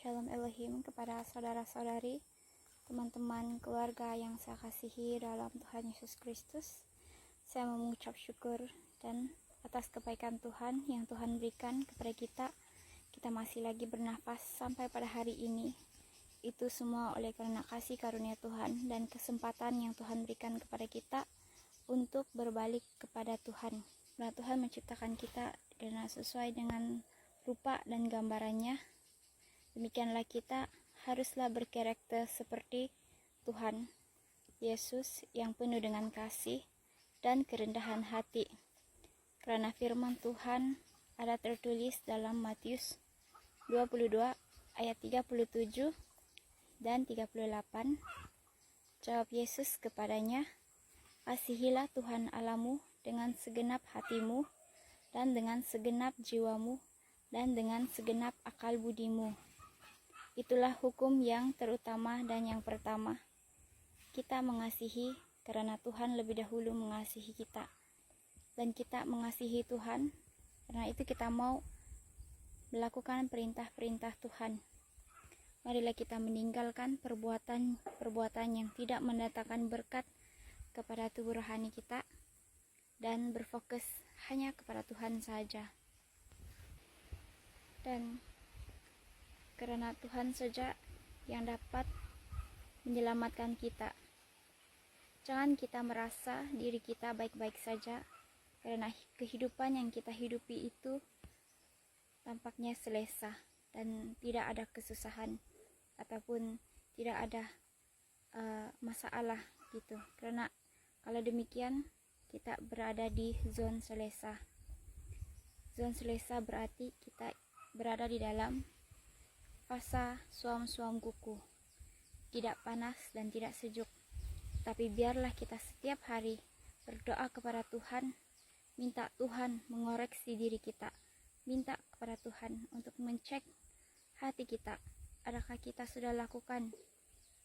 Shalom Elohim kepada saudara-saudari, teman-teman keluarga yang saya kasihi dalam Tuhan Yesus Kristus. Saya mengucap syukur dan atas kebaikan Tuhan yang Tuhan berikan kepada kita. Kita masih lagi bernafas sampai pada hari ini. Itu semua oleh karena kasih karunia Tuhan dan kesempatan yang Tuhan berikan kepada kita untuk berbalik kepada Tuhan. Karena Tuhan menciptakan kita karena sesuai dengan rupa dan gambarannya. Demikianlah kita haruslah berkarakter seperti Tuhan Yesus yang penuh dengan kasih dan kerendahan hati. Karena firman Tuhan ada tertulis dalam Matius 22 ayat 37 dan 38. Jawab Yesus kepadanya, "Kasihilah Tuhan Allahmu dengan segenap hatimu dan dengan segenap jiwamu dan dengan segenap akal budimu." Itulah hukum yang terutama dan yang pertama. Kita mengasihi karena Tuhan lebih dahulu mengasihi kita. Dan kita mengasihi Tuhan, karena itu kita mau melakukan perintah-perintah Tuhan. Marilah kita meninggalkan perbuatan yang tidak mendatangkan berkat kepada tubuh rohani kita dan berfokus hanya kepada Tuhan saja. Dan karena Tuhan saja yang dapat menyelamatkan kita. Jangan kita merasa diri kita baik-baik saja, karena kehidupan yang kita hidupi itu tampaknya selesa dan tidak ada kesusahan ataupun tidak ada masalah gitu. Karena kalau demikian kita berada di zona selesa. Zona selesa berarti kita berada di dalam fasa suam-suam kuku, tidak panas dan tidak sejuk. Tapi biarlah kita setiap hari berdoa kepada Tuhan, minta Tuhan mengoreksi diri kita, minta kepada Tuhan untuk mencek hati kita. Adakah kita sudah lakukan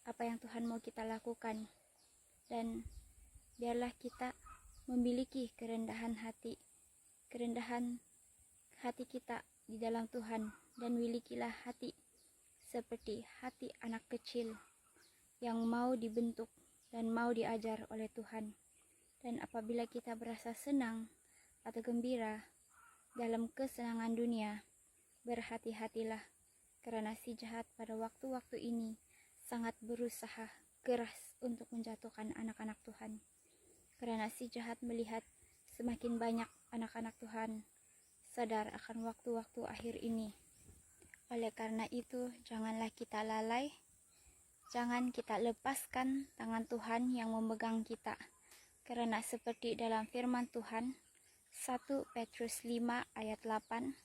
apa yang Tuhan mau kita lakukan? Dan biarlah kita memiliki kerendahan hati kita di dalam Tuhan, dan milikilah hati seperti hati anak kecil yang mau dibentuk dan mau diajar oleh Tuhan. Dan apabila kita berasa senang atau gembira dalam kesenangan dunia, berhati-hatilah, karena si jahat pada waktu-waktu ini sangat berusaha keras untuk menjatuhkan anak-anak Tuhan. Karena si jahat melihat semakin banyak anak-anak Tuhan sadar akan waktu-waktu akhir ini. Oleh karena itu, janganlah kita lalai, jangan kita lepaskan tangan Tuhan yang memegang kita. Karena seperti dalam firman Tuhan, 1 Petrus 5 ayat 8,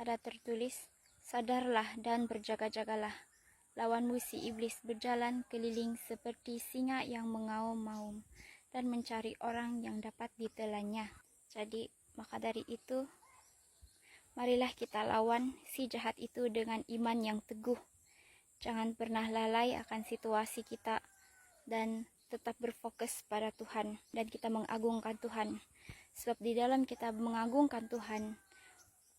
ada tertulis, "Sadarlah dan berjaga-jagalah, lawanmu si iblis berjalan keliling seperti singa yang mengaum-ngaum dan mencari orang yang dapat ditelannya." Jadi, maka dari itu, marilah kita lawan si jahat itu dengan iman yang teguh. Jangan pernah lalai akan situasi kita dan tetap berfokus pada Tuhan dan kita mengagungkan Tuhan. Sebab di dalam kita mengagungkan Tuhan,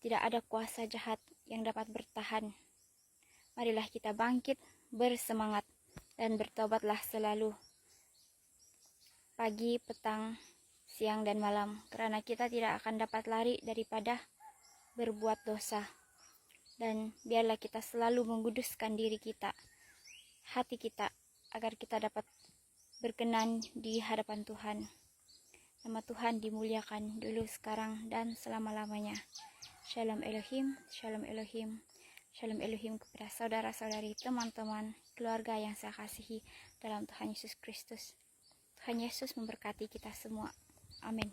tidak ada kuasa jahat yang dapat bertahan. Marilah kita bangkit, bersemangat, dan bertobatlah selalu. Pagi, petang, siang, dan malam. Karena kita tidak akan dapat lari daripada berbuat dosa. Dan biarlah kita selalu menguduskan diri kita, hati kita, agar kita dapat berkenan di hadapan Tuhan. Nama Tuhan dimuliakan dulu, sekarang, dan selama-lamanya. Shalom Elohim, Shalom Elohim, Shalom Elohim kepada saudara-saudari, teman-teman, keluarga yang saya kasihi dalam Tuhan Yesus Kristus. Tuhan Yesus memberkati kita semua. Amin.